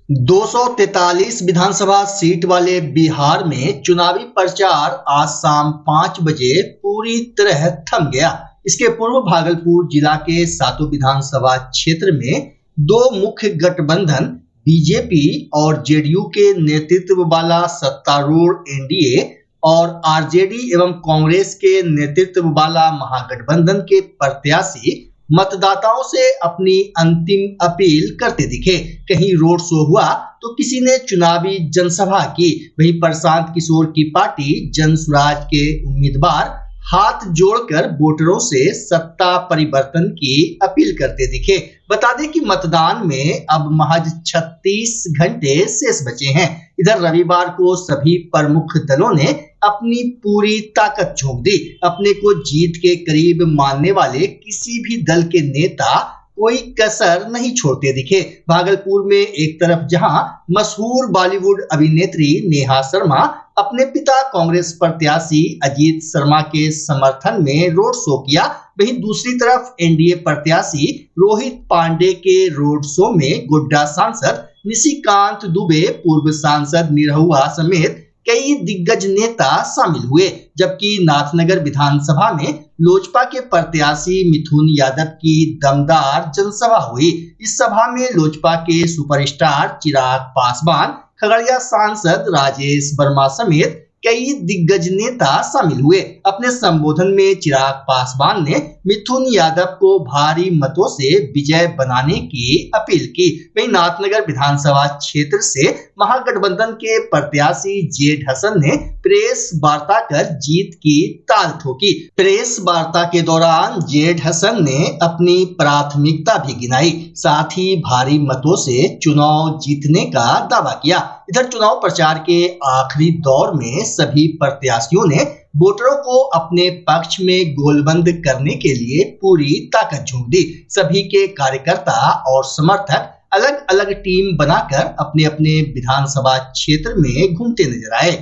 243 विधानसभा seat वाले बिहार में चुनावी प्रचार आज शाम 5 बजे पूरी तरह थम गया। इसके पूर्व भागलपुर जिला के सातों विधानसभा क्षेत्र में दो मुख्य गठबंधन बीजेपी और जेडीयू के नेतृत्व वाला सत्तारूढ़ एनडीए और आरजेडी एवं कांग्रेस के नेतृत्व वाला महागठबंधन के प्रत्याशी मतदाताओं से अपनी अंतिम अपील करते दिखे। कहीं रोड शो हुआ तो किसी ने चुनावी जनसभा की। वहीं प्रशांत किशोर की पार्टी जन स्वराज के उम्मीदवार हाथ जोड़कर वोटरों से सत्ता परिवर्तन की अपील करते दिखे। बता दें कि मतदान में अब महज 36 घंटे शेष बचे हैं। इधर रविवार को सभी प्रमुख दलों ने अपनी पूरी ताकत झोंक दी। अपने को जीत के करीब मानने वाले किसी भी दल के नेता कोई कसर नहीं छोड़ते दिखे। भागलपुर में एक तरफ जहां मशहूर बॉलीवुड अभिनेत्री नेहा शर्मा अपने पिता कांग्रेस प्रत्याशी अजीत शर्मा के समर्थन में रोड शो किया, वहीं दूसरी तरफ एनडीए प्रत्याशी रोहित पांडे के रोड शो में गोड्डा सांसद निशिकांत दुबे, पूर्व सांसद निरहुआ समेत कई दिग्गज नेता शामिल हुए। जबकि नाथनगर विधानसभा में लोजपा के प्रत्याशी मिथुन यादव की दमदार जनसभा हुई। इस सभा में लोजपा के सुपरस्टार चिराग पासवान, खगड़िया सांसद राजेश वर्मा समेत कई दिग्गज नेता शामिल हुए। अपने संबोधन में चिराग पासवान ने मिथुन यादव को भारी मतों से विजय बनाने की अपील की। वहीं नाथनगर विधानसभा क्षेत्र से महागठबंधन के प्रत्याशी जेड हसन ने प्रेस वार्ता कर जीत की ताल ठोकी। प्रेस वार्ता के दौरान जेड हसन ने अपनी प्राथमिकता भी गिनाई, साथ ही भारी मतों से चुनाव जीतने का दावा किया। इधर चुनाव प्रचार के आखिरी दौर में सभी प्रत्याशियों ने वोटरों को अपने पक्ष में गोलबंद करने के लिए पूरी ताकत झोंक दी। सभी के कार्यकर्ता और समर्थक अलग अलग टीम बनाकर अपने अपने विधानसभा क्षेत्र में घूमते नजर आए।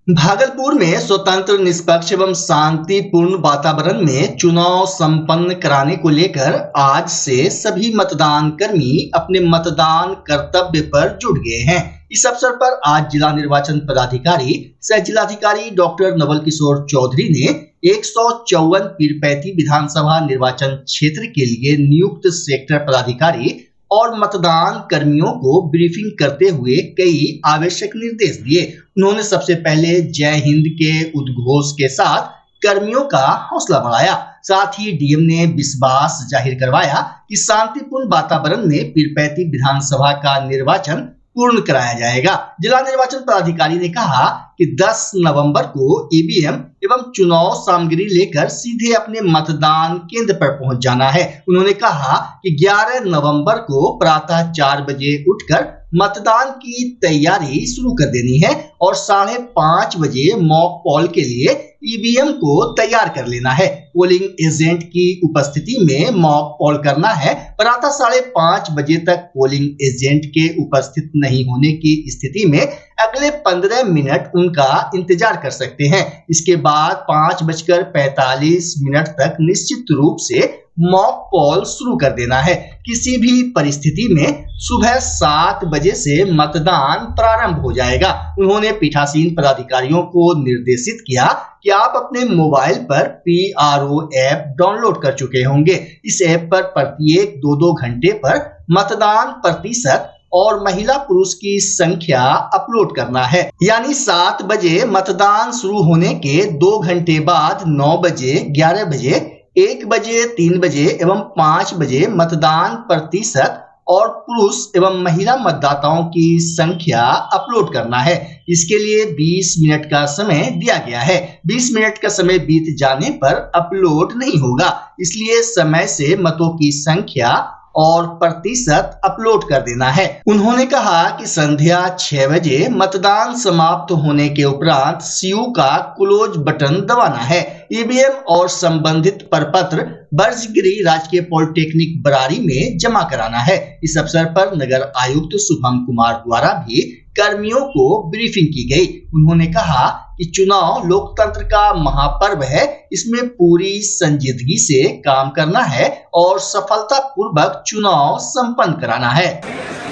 भागलपुर में स्वतंत्र, निष्पक्ष एवं शांतिपूर्ण वातावरण में चुनाव संपन्न कराने को लेकर आज से सभी मतदान कर्मी अपने मतदान कर्तव्य पर जुट गए हैं। इस अवसर पर आज जिला निर्वाचन पदाधिकारी सह जिलाधिकारी डॉक्टर नवल किशोर चौधरी ने 154 पीरपैंती विधानसभा निर्वाचन क्षेत्र के लिए नियुक्त सेक्टर पदाधिकारी और मतदान कर्मियों को ब्रीफिंग करते हुए कई आवश्यक निर्देश दिए। उन्होंने सबसे पहले जय हिंद के उद्घोष के साथ कर्मियों का हौसला बढ़ाया। साथ ही डीएम ने विश्वास जाहिर करवाया कि शांतिपूर्ण वातावरण में पीरपैंती विधानसभा का निर्वाचन पूर्ण कराया जाएगा। जिला निर्वाचन पदाधिकारी ने कहा कि 10 नवंबर को ईवीएम एवं चुनाव सामग्री लेकर सीधे अपने मतदान केंद्र पर पहुंच जाना है। उन्होंने कहा कि 11 नवंबर को प्रातः 4 बजे उठकर मतदान की तैयारी शुरू कर देनी है और 5:30 बजे मॉक पोल के लिए ईवीएम को तैयार कर लेना है। पोलिंग एजेंट की उपस्थिति में मॉक पोल करना है। प्रातः 5:30 बजे तक पोलिंग एजेंट के उपस्थित नहीं होने की स्थिति में अगले 15 मिनट उनका इंतजार कर सकते हैं। इसके बाद 5:45 तक निश्चित रूप से मॉक पोल शुरू कर देना है। किसी भी परिस्थिति में सुबह 7 बजे से मतदान प्रारंभ हो जाएगा। उन्होंने पीठासीन पदाधिकारियों को निर्देशित किया कि आप अपने मोबाइल पर PRO ऐप डाउनलोड कर चुके होंगे। इस ऐप पर प्रत्येक 2-2 घंटे पर मतदान प्रतिशत और महिला पुरुष की संख्या अपलोड करना है। यानी 7 बजे मतदान शुरू होने के 2 घंटे बाद 9 बजे, 11 बजे, 1 बजे, 3 बजे एवं 5 बजे मतदान प्रतिशत और पुरुष एवं महिला मतदाताओं की संख्या अपलोड करना है। इसके लिए 20 मिनट का समय दिया गया है। 20 मिनट का समय बीत जाने पर अपलोड नहीं होगा, इसलिए समय से मतों की संख्या और प्रतिशत अपलोड कर देना है। उन्होंने कहा कि संध्या 6 बजे मतदान समाप्त होने के उपरांत सीयू का क्लोज बटन दबाना है। ईवीएम और संबंधित प्रपत्र बर्जगिरी राजकीय पॉलिटेक्निक बरारी में जमा कराना है। इस अवसर पर नगर आयुक्त शुभम कुमार द्वारा भी कर्मियों को ब्रीफिंग की गई। उन्होंने कहा कि चुनाव लोकतंत्र का महापर्व है, इसमें पूरी संजीदगी से काम करना है और सफलतापूर्वक चुनाव संपन्न कराना है।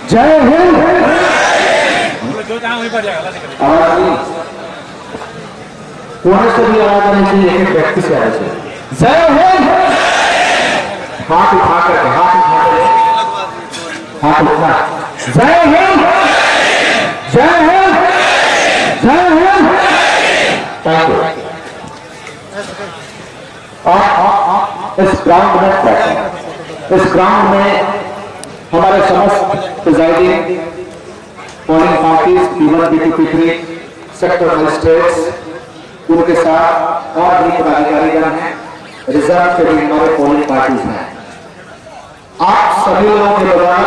जय हिंद। कोने से भी आवाज आनी चाहिए, एक व्यक्ति से आवाज चाहिए। जय हिंद। हाथ उठा करके, हाथ उठा जय हिंद, जय हिंद, जय हिंद। Thank you. इस ग्राउंड में, इस ग्राउंड में हमारे समस्त presiding polling parties P1, P2, P3 sector magistrates, उनके साथ और भी पदाधिकारीगण हैं, रिजर्व के भी हमारे पोलिंग पार्टीज हैं। आप सभी लोगों के द्वारा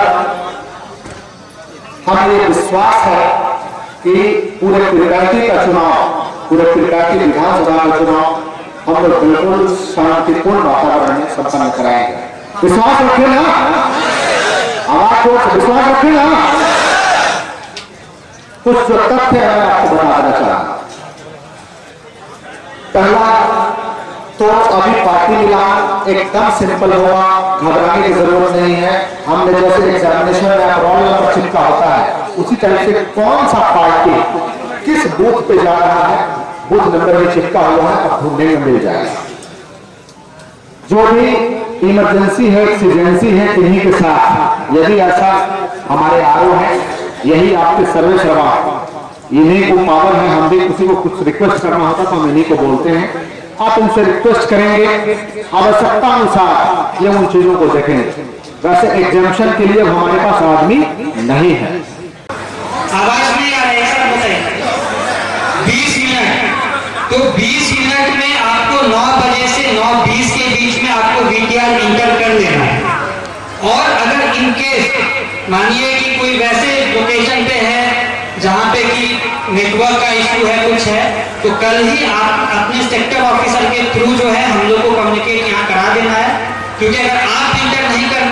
हमें ये विश्वास है कि पूरे त्रिकाटी का चुनाव, पूरे त्रिकाटी विधानसभा का चुनाव हम लोग बिल्कुल शांतिपूर्ण वातावरण में संपन्न कराएंगे। विश्वास रखें ना, आवाज को विश्वास रखें ना। कुछ जो तथ्य है मैं आपको बता देना चाहूंगा। पहला तो अभी पार्टी मिलान एकदम सिंपल होगा, घबराने की जरूरत नहीं है। हमने जैसे एग्जामिनेशन में रोल नंबर चिपका होता है, उसी तरह से कौन सा पार्टी किस बूथ पे जा रहा है, बूथ नंबर भी चिपका हुआ है, अब ढूंढने में मिल जाएगा। जो भी इमरजेंसी है, एक्सीजेंसी है, इन्हीं के साथ, यदि ऐसा हमारे आरओ है, यही आपके सर्वे सर्वा, इन्हीं को पावर है। हम भी किसी को कुछ रिक्वेस्ट करना होता तो हम इन्हीं को बोलते हैं। आप उनसे रिक्वेस्ट करेंगे, आवश्यकता अनुसार ये उन चीजों को देखेंगे। वैसे एग्जामिशन के लिए हमारे पास आदमी नहीं है। आवाज नहीं आ रही है सर, बताइए। 20 मिनट, तो 20 मिनट में आपको 9 बजे से 9:20 के बीच में आपको VTR इंटर कर लेना है। और अगर इनकेस मानिए कि कोई वैसे लोकेशन पे है जहाँ पे कि नेटवर्क का इशू है, कुछ है, तो कल ही आप अपने सेक्टर ऑफिसर के थ्रू जो है हम लोग को कम्युनिकेट यहाँ करा देना है। क्योंकि अगर आप इंटर नहीं कर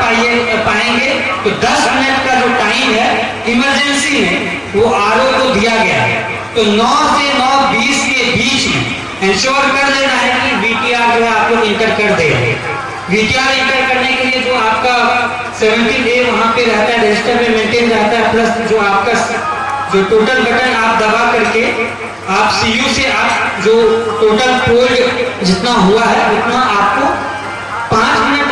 पाएंगे तो 10 मिनट का जो टाइम है इमरजेंसी में वो आरओ को दिया गया है। तो 9 से 9:20 के बीच में इंश्योर कर देना है कि VTR जो है आप लोग इंटर कर देंगे। VTR इंटर करने के लिए जो आपका 17A वहाँ पे रहता है, रजिस्टर में मेंटेन रहता है, प्लस जो आपका जो टोटल बटन आप दबा करके आप CU से आप जो टोटल पोल जितना हुआ है उतना आपको 5 मिनट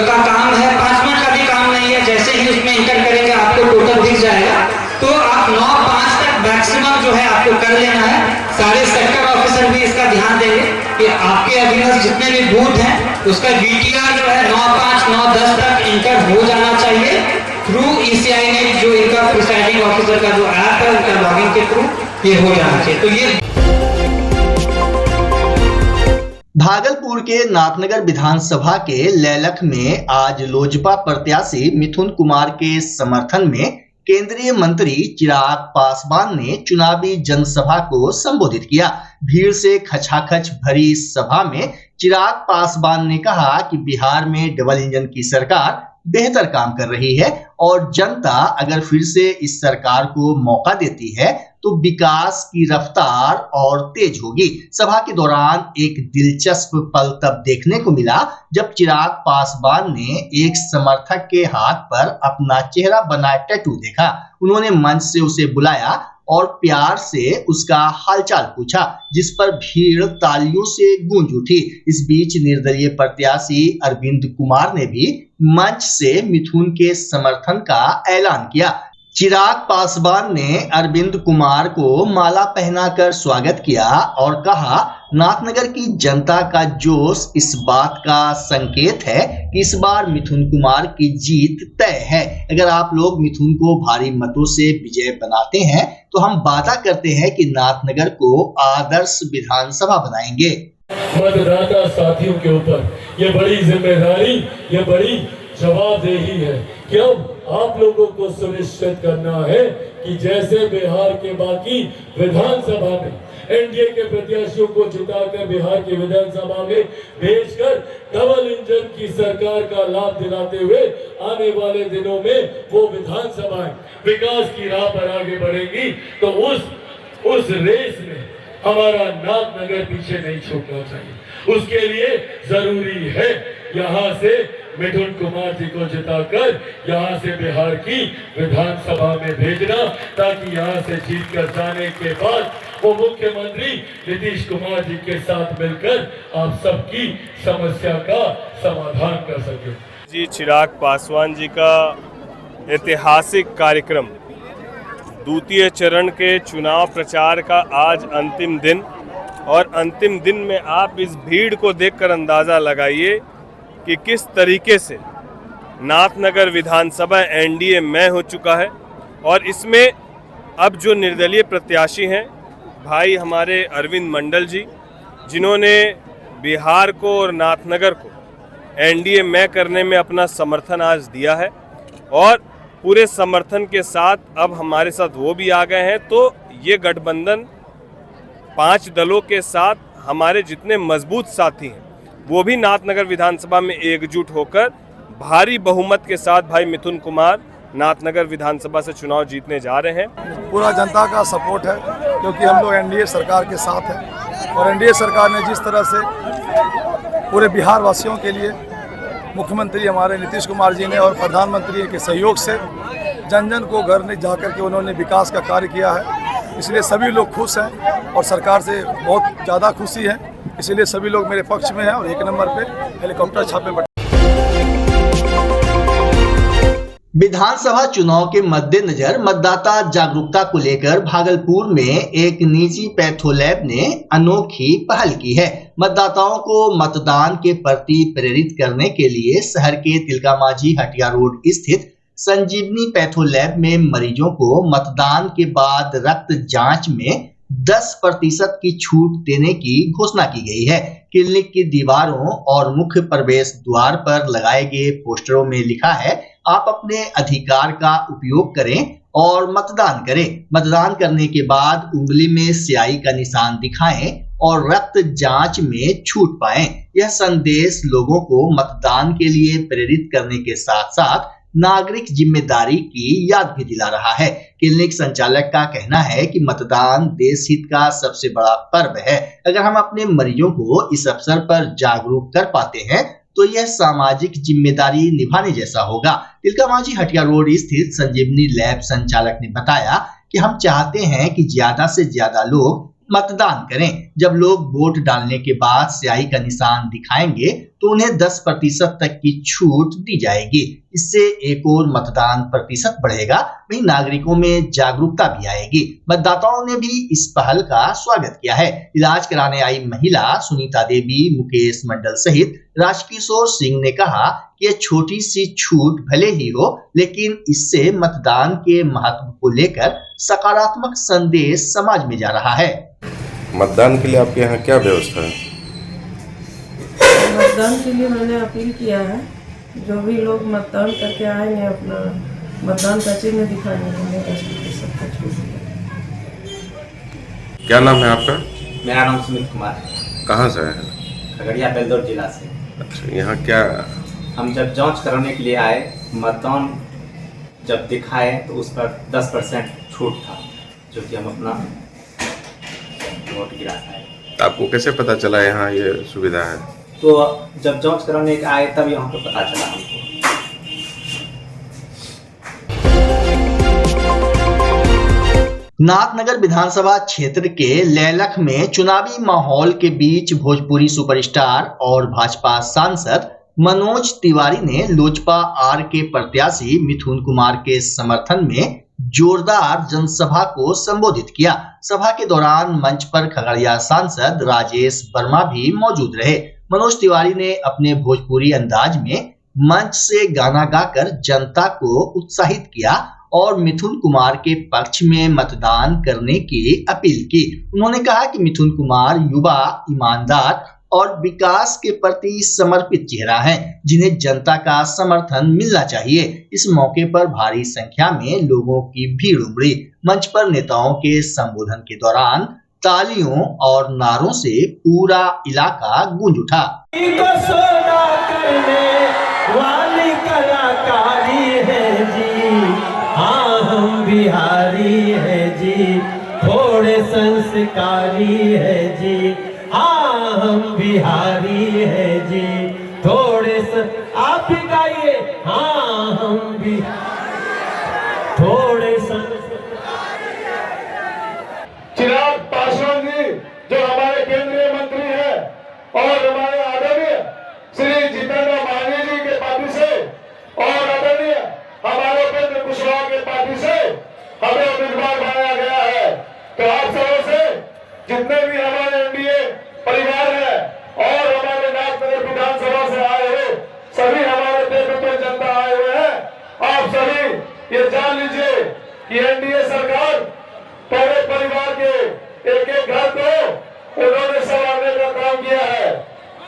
का काम है, 5 मिनट का भी काम नहीं है। जैसे ही उसमें इंटर करेंगे आपको टोटल दिख जाएगा। तो आप 9:05 तक मैक्सिमम जो है आपको कर लेना है। सारे सेक्टर ऑफिसर भी इसका ध्यान देंगे कि आपके अधीनस्थ जितने भी बूथ हैं उसका VTR जो है 9:05, 9:10 तक इंटर हो जाना चाहिए थ्रू ECI नेट, जो इनका प्रिसाइडिंग ऑफिसर का जो ऐप है उनका लॉगिन के थ्रू ये हो जाना चाहिए। तो ये भागलपुर के नाथनगर विधानसभा के लैलख में आज लोजपा प्रत्याशी मिथुन कुमार के समर्थन में केंद्रीय मंत्री चिराग पासवान ने चुनावी जनसभा को संबोधित किया। भीड़ से खचाखच भरी सभा में चिराग पासवान ने कहा कि बिहार में डबल इंजन की सरकार बेहतर काम कर रही है और जनता अगर फिर से इस सरकार को मौका देती है तो विकास की रफ्तार और तेज होगी। सभा के दौरान एक दिलचस्प पल तब देखने को मिला जब चिराग पासवान ने एक समर्थक के हाथ पर अपना चेहरा बना टैटू देखा। उन्होंने मंच से उसे बुलाया और प्यार से उसका हालचाल पूछा, जिस पर भीड़ तालियों से गूंज उठी। इस बीच निर्दलीय प्रत्याशी अरविंद कुमार ने भी मंच से मिथुन के समर्थन का ऐलान किया। चिराग पासवान ने अरविंद कुमार को माला पहनाकर स्वागत किया और कहा, नाथनगर की जनता का जोश इस बात का संकेत है कि इस बार मिथुन कुमार की जीत तय है। अगर आप लोग मिथुन को भारी मतों से विजय बनाते हैं तो हम वादा करते हैं कि नाथनगर को आदर्श विधानसभा बनाएंगे। मतदाता साथियों के ऊपर ये बड़ी जिम्मेदारी, ये बड़ी जवाबदेही है कि अब आप लोगों को सुनिश्चित करना है कि जैसे बिहार के बाकी विधानसभा में एनडीए के प्रत्याशियों को जिताकर बिहार की विधानसभा में भेजकर डबल इंजन की सरकार का लाभ दिलाते हुए आने वाले दिनों में वो विधानसभाएं विकास की राह पर आगे बढ़ेंगी, तो उस रेस में हमारा नाथनगर पीछे नहीं छूटना चाहिए। उसके लिए जरूरी है यहाँ से मिथुन कुमार जी को जिताकर यहाँ से बिहार की विधानसभा में भेजना, ताकि यहाँ से जीत कर जाने के बाद वो मुख्यमंत्री नीतीश कुमार जी के साथ मिलकर आप सबकी समस्या का समाधान कर सके। जी चिराग पासवान जी का ऐतिहासिक कार्यक्रम द्वितीय चरण के चुनाव प्रचार का आज अंतिम दिन, और अंतिम दिन में आप इस भीड़ को देखकर अंदाज़ा लगाइए कि किस तरीके से नाथनगर विधानसभा एनडीए में हो चुका है। और इसमें अब जो निर्दलीय प्रत्याशी हैं भाई हमारे अरविंद मंडल जी, जिन्होंने बिहार को और नाथनगर को एनडीए में करने में अपना समर्थन आज दिया है, और पूरे समर्थन के साथ अब हमारे साथ वो भी आ गए हैं। तो ये गठबंधन 5 दलों के साथ हमारे जितने मजबूत साथी हैं वो भी नाथनगर विधानसभा में एकजुट होकर भारी बहुमत के साथ भाई मिथुन कुमार नाथनगर विधानसभा से चुनाव जीतने जा रहे हैं। पूरा जनता का सपोर्ट है, क्योंकि हम लोग एनडीए सरकार के साथ हैं, और एनडीए सरकार ने जिस तरह से पूरे बिहार वासियों के लिए मुख्यमंत्री हमारे नीतीश कुमार जी ने और प्रधानमंत्री के सहयोग से जन जन को घर में जाकर के उन्होंने विकास का कार्य किया है, इसलिए सभी लोग खुश हैं और सरकार से बहुत ज़्यादा खुशी है। इसलिए सभी लोग मेरे पक्ष में हैं और 1 नंबर पे हेलीकॉप्टर छापे। विधानसभा चुनाव के मद्देनजर मतदाता जागरूकता को लेकर भागलपुर में एक निजी पैथोलैब ने अनोखी पहल की है। मतदाताओं को मतदान के प्रति प्रेरित करने के लिए शहर के तिलकामाझी हटिया रोड स्थित संजीवनी पैथोलैब में मरीजों को मतदान के बाद रक्त जांच में 10% की छूट देने की घोषणा की गई है। क्लिनिक की दीवारों और मुख्य प्रवेश द्वार पर लगाए गए पोस्टरों में लिखा है, आप अपने अधिकार का उपयोग करें और मतदान करें। मतदान करने के बाद उंगली में स्याही का निशान दिखाएं और रक्त जांच में छूट पाएं। यह संदेश लोगों को मतदान के लिए प्रेरित करने के साथ साथ नागरिक जिम्मेदारी की याद भी दिला रहा है। क्लिनिक संचालक का कहना है कि मतदान देश हित का सबसे बड़ा पर्व है। अगर हम अपने मरीजों को इस अवसर पर जागरूक कर पाते हैं तो यह सामाजिक जिम्मेदारी निभाने जैसा होगा। तिलकामाझी हटिया रोड स्थित संजीवनी लैब संचालक ने बताया कि हम चाहते हैं कि ज्यादा से ज्यादा लोग मतदान करें। जब लोग वोट डालने के बाद स्याही का निशान दिखाएंगे तो उन्हें 10% तक की छूट दी जाएगी। इससे एक और मतदान प्रतिशत बढ़ेगा, वहीं नागरिकों में जागरूकता भी आएगी। मतदाताओं ने भी इस पहल का स्वागत किया है। इलाज कराने आई महिला सुनीता देवी, मुकेश मंडल सहित राजकिशोर सिंह ने कहा कि यह छोटी सी छूट भले ही हो, लेकिन इससे मतदान के महत्व को लेकर सकारात्मक संदेश समाज में जा रहा है। मतदान के लिए आपके यहाँ क्या व्यवस्था है? मतदान के लिए मैंने अपील किया है, जो भी लोग मतदान करके आएंगे अपना मतदान का चिन्ह दिखाएंगे, उन्हें 10% का छूट मिलेगा। क्या नाम है आपका? मेरा नाम सुमित कुमार है। कहाँ से है? खगड़िया बेलदौर जिला से। अच्छा, यहाँ क्या? हम जब जांच कराने के लिए आए, मतदान जब दिखाए तो उस पर 10% छूट था, जो कि हम अपना वोट गिराता है। आपको कैसे पता चला यहाँ ये सुविधा है? तो जब जांच कराने आए तब यहाँ पे पता चला हमको। नाथनगर विधानसभा क्षेत्र के लैलख में चुनावी माहौल के बीच भोजपुरी सुपरस्टार और भाजपा सांसद मनोज तिवारी ने लोजपा आर के प्रत्याशी मिथुन कुमार के समर्थन में जोरदार जनसभा को संबोधित किया। सभा के दौरान मंच पर खगड़िया सांसद राजेश वर्मा भी मौजूद रहे। मनोज तिवारी ने अपने भोजपुरी अंदाज में मंच से गाना गाकर जनता को उत्साहित किया और मिथुन कुमार के पक्ष में मतदान करने की अपील की। उन्होंने कहा कि मिथुन कुमार युवा, ईमानदार और विकास के प्रति समर्पित चेहरा हैं, जिन्हें जनता का समर्थन मिलना चाहिए। इस मौके पर भारी संख्या में लोगों की भीड़ उमड़ी। मंच पर नेताओं के संबोधन के दौरान तालियों और नारों से पूरा इलाका गूंज उठा। वाली कलाकारी है जी, हाँ हम बिहारी है जी, थोड़े संस्कारी है जी, हाँ हम बिहारी है जी, थोड़े आप भी गाइए, हाँ हम थोड़े चिराग पासवान जी जो हमारे केंद्रीय मंत्री हैं और हमारे आदरणीय श्री जितेंद्र मांझी जी के पार्टी से और आदरणीय हमारे उपेंद्र कुशवाहा के पार्टी से हमें उम्मीदवार बनाया गया है। तो आप सबों से जितने भी हमारे एनडीए परिवार है और हमारे नागनगर विधानसभा से आए हुए सभी हमारे देवतों जनता आए हुए हैं, आप सभी ये जान लीजिए कि एनडीए सरकार पूरे परिवार के एक एक घर को उन्होंने संवारने का काम किया है,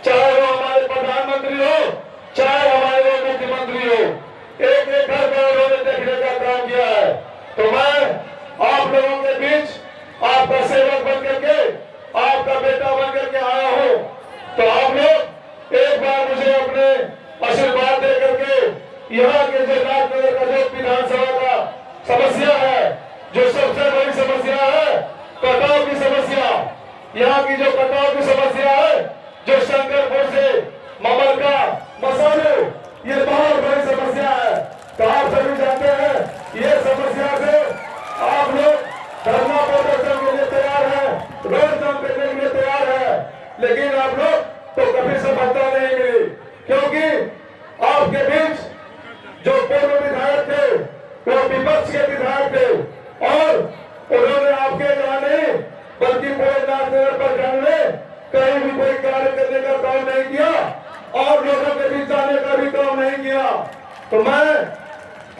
चाहे वो हमारे प्रधानमंत्री हो चाहे हमारे वो मुख्यमंत्री हो, एक एक घर को उन्होंने देखने का काम किया है। तो मैं आप लोगों के बीच आपका सेवक बन करके आपका बेटा बन करके आया हूँ। तो आप लोग एक बार मुझे अपने आशीर्वाद दे करके यहाँ के जो नागनगर का जो विधानसभा का समस्या है, जो सबसे बड़ी समस्या है कटाव की समस्या, यहाँ की जो कटाव की समस्या है, जो शंकरपुर से ममलका मसाले, ये बहुत बड़ी समस्या है। तो आप सभी जानते हैं ये समस्या से आप लोग धरना प्रदर्शन के लिए तैयार है, रोड जाम करने के लिए तैयार है, लेकिन आप लोग तो कभी सफलता नहीं मिली, क्योंकि आपके बीच जो पूर्व विधायक थे वो विपक्ष के विधायक थे और उन्होंने आपके यहाँ नहीं बल्कि पूरे नागनगर प्रखंड में कहीं भी कोई कार्य करने का काम नहीं किया और लोगों के बीच जाने का भी काम नहीं किया। तो मैं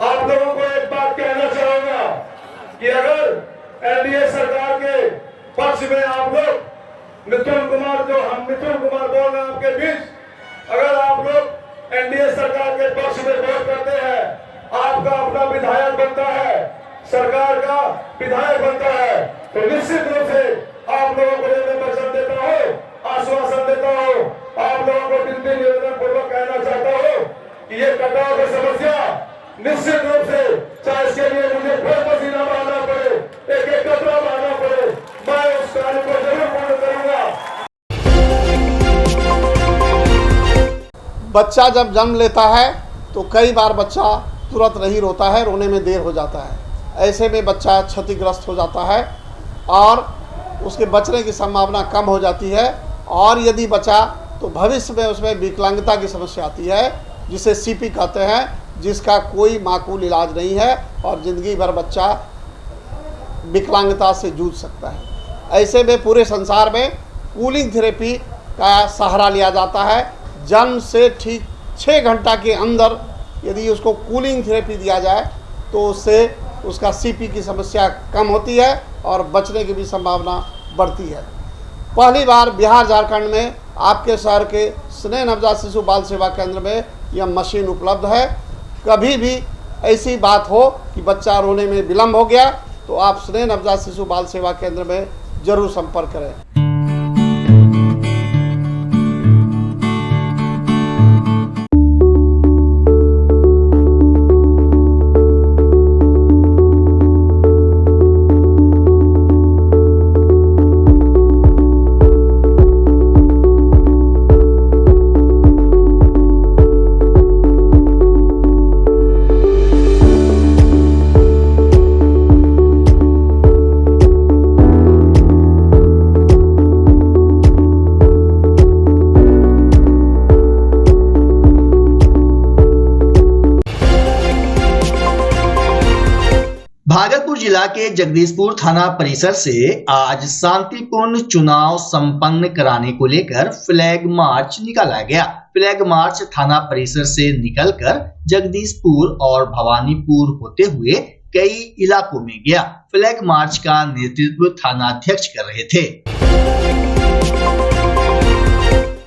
आप लोगों को एक बात कहना चाहूंगा कि अगर एनडीए सरकार के पक्ष में आप लोग मिथुन कुमार बोल रहे हैं आपके बीच, अगर आप लोग एनडीए सरकार के पक्ष में वोट करते हैं, आपका अपना विधायक बनता है, सरकार का विधायक बनता है, तो निश्चित रूप से आप लोगों को मैं वचन देता हूँ, आश्वासन देता हूँ, आप लोगों को विनती निवेदन पूर्वक कहना चाहता हूँ कि ये कटाव की समस्या निश्चित रूप से, चाहे इसके लिए मुझे फिर पसीना बहाना पड़े, एक एक कतरा बहाना पड़े, मैं उस कार्य को जरूर पूर्ण करूंगा। बच्चा जब जन्म लेता है तो कई बार बच्चा तुरंत नहीं रोता है, रोने में देर हो जाता है। ऐसे में बच्चा क्षतिग्रस्त हो जाता है और उसके बचने की संभावना कम हो जाती है, और यदि बचा तो भविष्य में उसमें विकलांगता की समस्या आती है, जिसे सीपी कहते हैं, जिसका कोई माकूल इलाज नहीं है और ज़िंदगी भर बच्चा विकलांगता से जूझ सकता है। ऐसे में पूरे संसार में कूलिंग थेरेपी का सहारा लिया जाता है। जन्म से ठीक 6 घंटा के अंदर यदि उसको कूलिंग थेरेपी दिया जाए तो उससे उसका सीपी की समस्या कम होती है और बचने की भी संभावना बढ़ती है। पहली बार बिहार झारखंड में आपके शहर के स्नेह नवजात शिशु बाल सेवा केंद्र में यह मशीन उपलब्ध है। कभी भी ऐसी बात हो कि बच्चा रोने में विलम्ब हो गया तो आप स्नेह नवजात शिशु बाल सेवा केंद्र में जरूर संपर्क करें। भागलपुर जिला के जगदीशपुर थाना परिसर से आज शांतिपूर्ण चुनाव संपन्न कराने को लेकर फ्लैग मार्च निकाला गया। फ्लैग मार्च थाना परिसर से निकलकर जगदीशपुर और भवानीपुर होते हुए कई इलाकों में गया। फ्लैग मार्च का नेतृत्व थानाध्यक्ष कर रहे थे।